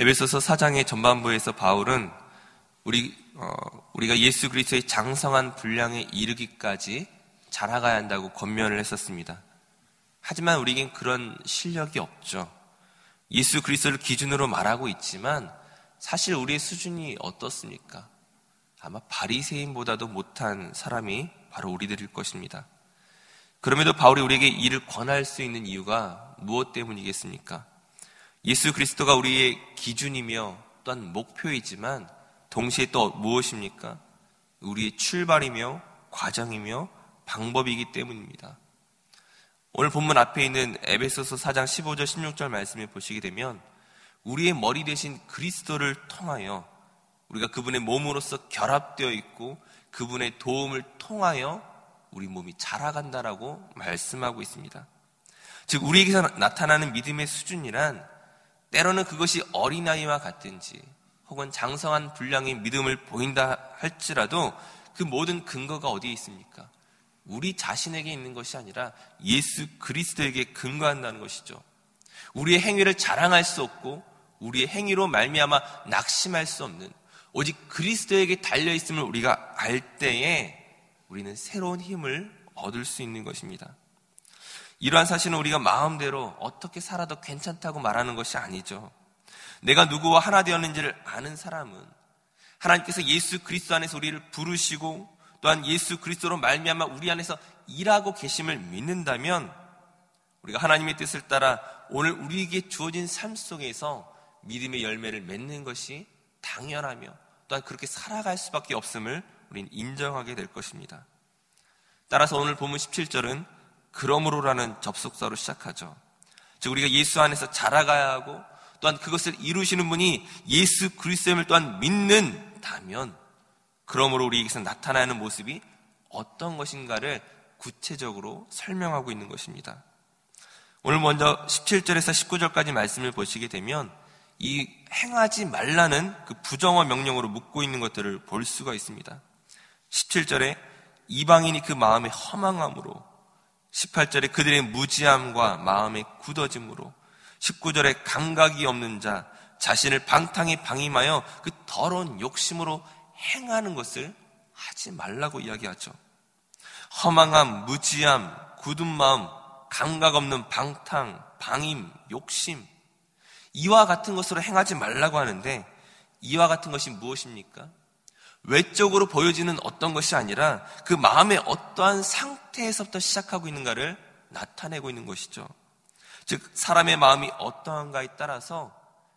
에베소서 4장의 전반부에서 바울은 우리가 예수 그리스도의 장성한 분량에 이르기까지 자라가야 한다고 권면을 했었습니다. 하지만 우리에겐 그런 실력이 없죠. 예수 그리스도를 기준으로 말하고 있지만 사실 우리의 수준이 어떻습니까? 아마 바리새인보다도 못한 사람이 바로 우리들일 것입니다. 그럼에도 바울이 우리에게 이를 권할 수 있는 이유가 무엇 때문이겠습니까? 예수 그리스도가 우리의 기준이며 또한 목표이지만 동시에 또 무엇입니까? 우리의 출발이며 과정이며 방법이기 때문입니다. 오늘 본문 앞에 있는 에베소서 4장 15절 16절 말씀을 보시게 되면 우리의 머리 대신 그리스도를 통하여 우리가 그분의 몸으로서 결합되어 있고 그분의 도움을 통하여 우리 몸이 자라간다라고 말씀하고 있습니다. 즉 우리에게서 나타나는 믿음의 수준이란 때로는 그것이 어린아이와 같든지 혹은 장성한 분량의 믿음을 보인다 할지라도 그 모든 근거가 어디에 있습니까? 우리 자신에게 있는 것이 아니라 예수 그리스도에게 근거한다는 것이죠. 우리의 행위를 자랑할 수 없고 우리의 행위로 말미암아 낙심할 수 없는 오직 그리스도에게 달려있음을 우리가 알 때에 우리는 새로운 힘을 얻을 수 있는 것입니다. 이러한 사실은 우리가 마음대로 어떻게 살아도 괜찮다고 말하는 것이 아니죠. 내가 누구와 하나 되었는지를 아는 사람은 하나님께서 예수 그리스도 안에서 우리를 부르시고 또한 예수 그리스도로 말미암아 우리 안에서 일하고 계심을 믿는다면 우리가 하나님의 뜻을 따라 오늘 우리에게 주어진 삶 속에서 믿음의 열매를 맺는 것이 당연하며 또한 그렇게 살아갈 수밖에 없음을 우리는 인정하게 될 것입니다. 따라서 오늘 본문 17절은 그러므로라는 접속사로 시작하죠. 즉 우리가 예수 안에서 자라가야 하고 또한 그것을 이루시는 분이 예수 그리스도임을 또한 믿는다면 그러므로 우리에게서 나타나는 모습이 어떤 것인가를 구체적으로 설명하고 있는 것입니다. 오늘 먼저 17절에서 19절까지 말씀을 보시게 되면 이 행하지 말라는 그 부정어 명령으로 묶고 있는 것들을 볼 수가 있습니다. 17절에 이방인이 그 마음의 허망함으로, 18절에 그들의 무지함과 마음의 굳어짐으로, 19절에 감각이 없는 자, 자신을 방탕에 방임하여 그 더러운 욕심으로 행하는 것을 하지 말라고 이야기하죠. 허망함, 무지함, 굳은 마음, 감각 없는 방탕, 방임, 욕심, 이와 같은 것으로 행하지 말라고 하는데 이와 같은 것이 무엇입니까? 외적으로 보여지는 어떤 것이 아니라 그 마음의 어떠한 상태에서부터 시작하고 있는가를 나타내고 있는 것이죠. 즉 사람의 마음이 어떠한가에 따라서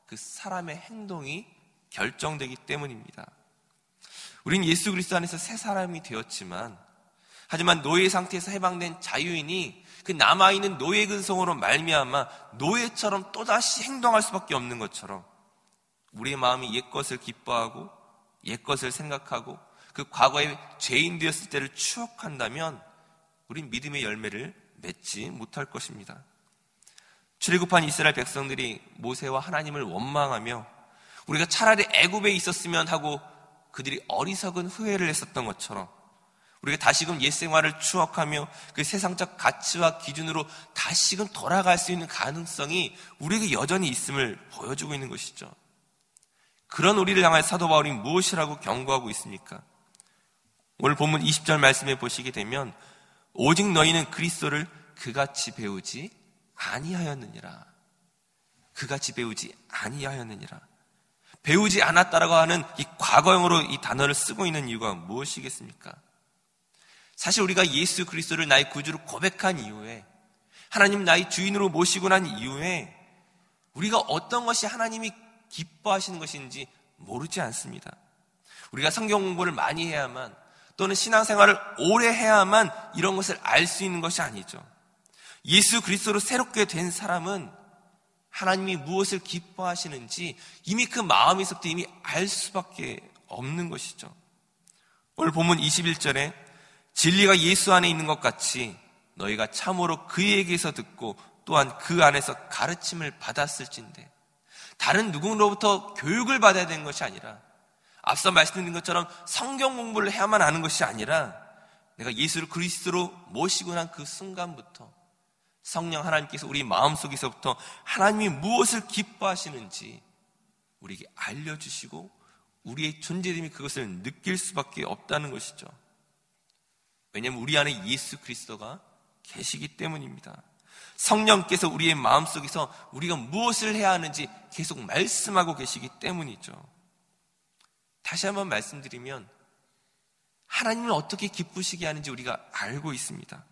그 사람의 행동이 결정되기 때문입니다. 우린 예수 그리스도 안에서 새 사람이 되었지만 하지만 노예 상태에서 해방된 자유인이 그 남아있는 노예 근성으로 말미암아 노예처럼 또다시 행동할 수밖에 없는 것처럼 우리의 마음이 옛것을 기뻐하고 옛것을 생각하고 그 과거의 죄인 되었을 때를 추억한다면 우린 믿음의 열매를 맺지 못할 것입니다. 출애굽한 이스라엘 백성들이 모세와 하나님을 원망하며 우리가 차라리 애굽에 있었으면 하고 그들이 어리석은 후회를 했었던 것처럼 우리가 다시금 옛 생활을 추억하며 그 세상적 가치와 기준으로 다시금 돌아갈 수 있는 가능성이 우리에게 여전히 있음을 보여주고 있는 것이죠. 그런 우리를 향해 사도 바울이 무엇이라고 경고하고 있습니까? 오늘 본문 20절 말씀에 보시게 되면 오직 너희는 그리스도를 그같이 배우지 아니하였느니라. 그같이 배우지 아니하였느니라. 배우지 않았다라고 하는 이 과거형으로 이 단어를 쓰고 있는 이유가 무엇이겠습니까? 사실 우리가 예수 그리스도를 나의 구주로 고백한 이후에 하나님 나의 주인으로 모시고 난 이후에 우리가 어떤 것이 하나님이 기뻐하시는 것인지 모르지 않습니다. 우리가 성경 공부를 많이 해야만 또는 신앙생활을 오래 해야만 이런 것을 알 수 있는 것이 아니죠. 예수 그리스도로 새롭게 된 사람은 하나님이 무엇을 기뻐하시는지 이미 그 마음에서부터 이미 알 수밖에 없는 것이죠. 오늘 본문 21절에 진리가 예수 안에 있는 것 같이 너희가 참으로 그에게서 듣고 또한 그 안에서 가르침을 받았을진데 다른 누구로부터 교육을 받아야 되는 것이 아니라 앞서 말씀드린 것처럼 성경 공부를 해야만 하는 것이 아니라 내가 예수를 그리스도로 모시고 난 그 순간부터 성령 하나님께서 우리 마음속에서부터 하나님이 무엇을 기뻐하시는지 우리에게 알려주시고 우리의 존재됨이 그것을 느낄 수밖에 없다는 것이죠. 왜냐하면 우리 안에 예수 그리스도가 계시기 때문입니다. 성령께서 우리의 마음속에서 우리가 무엇을 해야 하는지 계속 말씀하고 계시기 때문이죠. 다시 한번 말씀드리면 하나님을 어떻게 기쁘시게 하는지 우리가 알고 있습니다.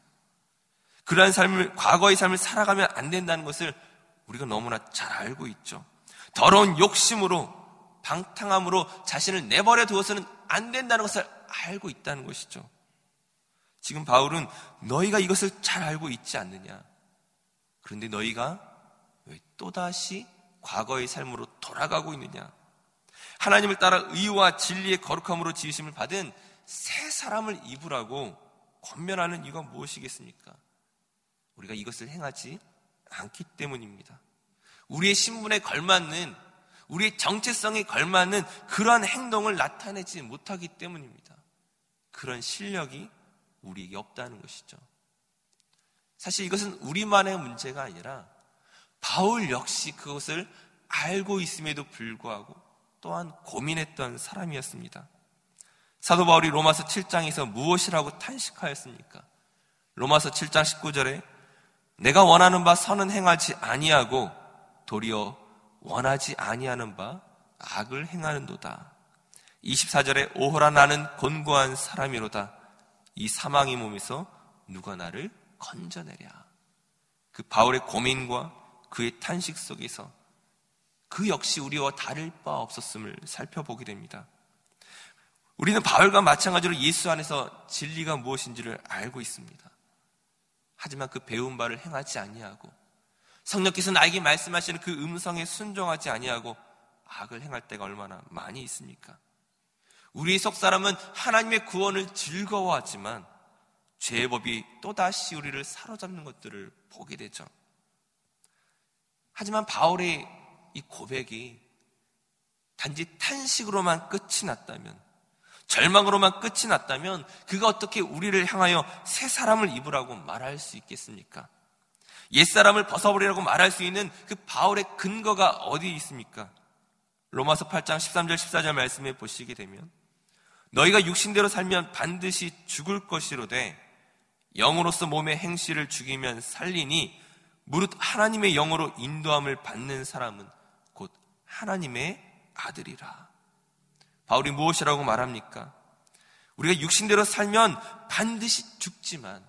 그러한 삶을, 과거의 삶을 살아가면 안 된다는 것을 우리가 너무나 잘 알고 있죠. 더러운 욕심으로, 방탕함으로 자신을 내버려 두어서는 안 된다는 것을 알고 있다는 것이죠. 지금 바울은 너희가 이것을 잘 알고 있지 않느냐? 그런데 너희가 왜 또다시 과거의 삶으로 돌아가고 있느냐? 하나님을 따라 의와 진리의 거룩함으로 지으심을 받은 새 사람을 입으라고 권면하는 이유가 무엇이겠습니까? 우리가 이것을 행하지 않기 때문입니다. 우리의 신분에 걸맞는, 우리의 정체성에 걸맞는 그러한 행동을 나타내지 못하기 때문입니다. 그런 실력이 우리에게 없다는 것이죠. 사실 이것은 우리만의 문제가 아니라 바울 역시 그것을 알고 있음에도 불구하고 또한 고민했던 사람이었습니다. 사도 바울이 로마서 7장에서 무엇이라고 탄식하였습니까? 로마서 7장 19절에 내가 원하는 바 선은 행하지 아니하고 도리어 원하지 아니하는 바 악을 행하는도다. 24절에 오호라 나는 곤고한 사람이로다. 이 사망의 몸에서 누가 나를 건져내랴. 그 바울의 고민과 그의 탄식 속에서 그 역시 우리와 다를 바 없었음을 살펴보게 됩니다. 우리는 바울과 마찬가지로 예수 안에서 진리가 무엇인지를 알고 있습니다. 하지만 그 배운 바를 행하지 아니하고 성령께서 나에게 말씀하시는 그 음성에 순종하지 아니하고 악을 행할 때가 얼마나 많이 있습니까? 우리의 속사람은 하나님의 구원을 즐거워하지만 죄의 법이 또다시 우리를 사로잡는 것들을 보게 되죠. 하지만 바울의 이 고백이 단지 탄식으로만 끝이 났다면, 절망으로만 끝이 났다면 그가 어떻게 우리를 향하여 새 사람을 입으라고 말할 수 있겠습니까? 옛사람을 벗어버리라고 말할 수 있는 그 바울의 근거가 어디에 있습니까? 로마서 8장 13절 14절 말씀에 보시게 되면 너희가 육신대로 살면 반드시 죽을 것이로되 영으로서 몸의 행실을 죽이면 살리니 무릇 하나님의 영으로 인도함을 받는 사람은 곧 하나님의 아들이라. 바울이 무엇이라고 말합니까? 우리가 육신대로 살면 반드시 죽지만,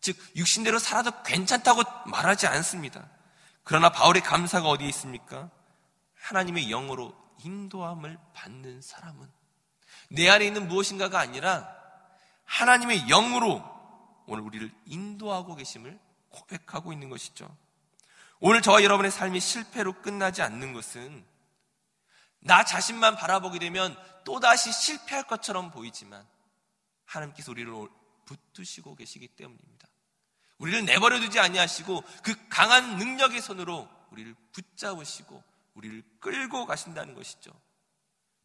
즉 육신대로 살아도 괜찮다고 말하지 않습니다. 그러나 바울의 감사가 어디에 있습니까? 하나님의 영으로 인도함을 받는 사람은 내 안에 있는 무엇인가가 아니라 하나님의 영으로 오늘 우리를 인도하고 계심을 고백하고 있는 것이죠. 오늘 저와 여러분의 삶이 실패로 끝나지 않는 것은 나 자신만 바라보게 되면 또다시 실패할 것처럼 보이지만 하나님께서 우리를 붙드시고 계시기 때문입니다. 우리를 내버려두지 아니하시고 그 강한 능력의 손으로 우리를 붙잡으시고 우리를 끌고 가신다는 것이죠.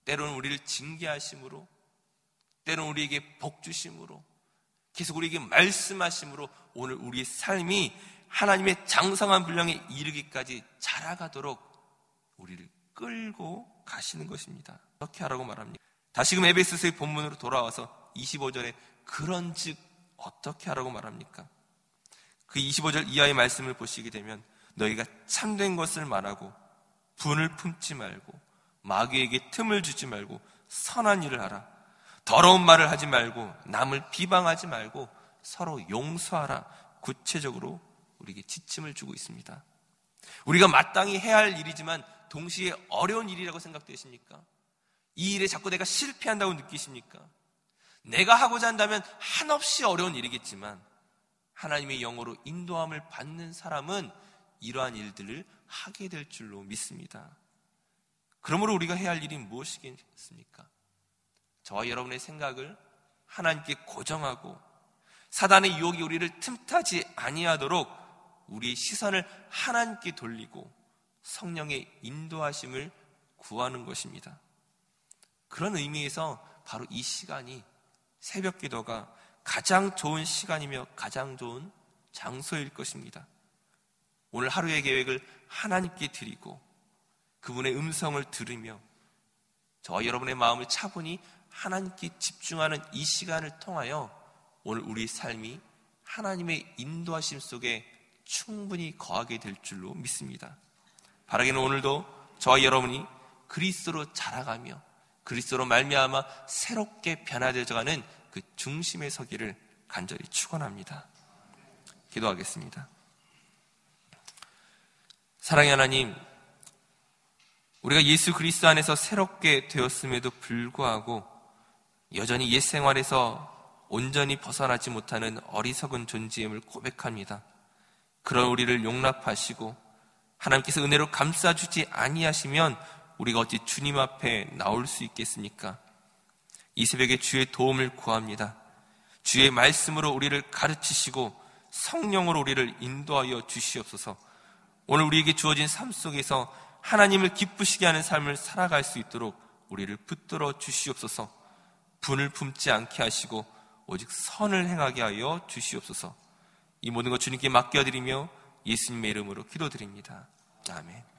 때로는 우리를 징계하심으로, 때로는 우리에게 복 주심으로, 계속 우리에게 말씀하심으로 오늘 우리의 삶이 하나님의 장성한 분량에 이르기까지 자라가도록 우리를 끌고 가시는 것입니다. 어떻게 하라고 말합니까? 다시금 에베소서의 본문으로 돌아와서 25절에 그런즉 어떻게 하라고 말합니까? 그 25절 이하의 말씀을 보시게 되면 너희가 참된 것을 말하고 분을 품지 말고 마귀에게 틈을 주지 말고 선한 일을 하라. 더러운 말을 하지 말고 남을 비방하지 말고 서로 용서하라. 구체적으로 우리에게 지침을 주고 있습니다. 우리가 마땅히 해야 할 일이지만 동시에 어려운 일이라고 생각되십니까? 이 일에 자꾸 내가 실패한다고 느끼십니까? 내가 하고자 한다면 한없이 어려운 일이겠지만 하나님의 영으로 인도함을 받는 사람은 이러한 일들을 하게 될 줄로 믿습니다. 그러므로 우리가 해야 할 일이 무엇이겠습니까? 저와 여러분의 생각을 하나님께 고정하고 사단의 유혹이 우리를 틈타지 아니하도록 우리의 시선을 하나님께 돌리고 성령의 인도하심을 구하는 것입니다. 그런 의미에서 바로 이 시간이, 새벽 기도가 가장 좋은 시간이며 가장 좋은 장소일 것입니다. 오늘 하루의 계획을 하나님께 드리고 그분의 음성을 들으며 저와 여러분의 마음을 차분히 하나님께 집중하는 이 시간을 통하여 오늘 우리 삶이 하나님의 인도하심 속에 충분히 거하게 될 줄로 믿습니다. 바라기는 오늘도 저와 여러분이 그리스도로 자라가며 그리스도로 말미암아 새롭게 변화되어가는 그 중심에 서기를 간절히 축원합니다. 기도하겠습니다. 사랑의 하나님, 우리가 예수 그리스도 안에서 새롭게 되었음에도 불구하고 여전히 옛 생활에서 온전히 벗어나지 못하는 어리석은 존재임을 고백합니다. 그런 우리를 용납하시고 하나님께서 은혜로 감싸주지 아니하시면 우리가 어찌 주님 앞에 나올 수 있겠습니까? 이 새벽에 주의 도움을 구합니다. 주의 말씀으로 우리를 가르치시고 성령으로 우리를 인도하여 주시옵소서. 오늘 우리에게 주어진 삶 속에서 하나님을 기쁘시게 하는 삶을 살아갈 수 있도록 우리를 붙들어 주시옵소서. 분을 품지 않게 하시고 오직 선을 행하게 하여 주시옵소서. 이 모든 것 주님께 맡겨드리며 예수님의 이름으로 기도드립니다. 아멘.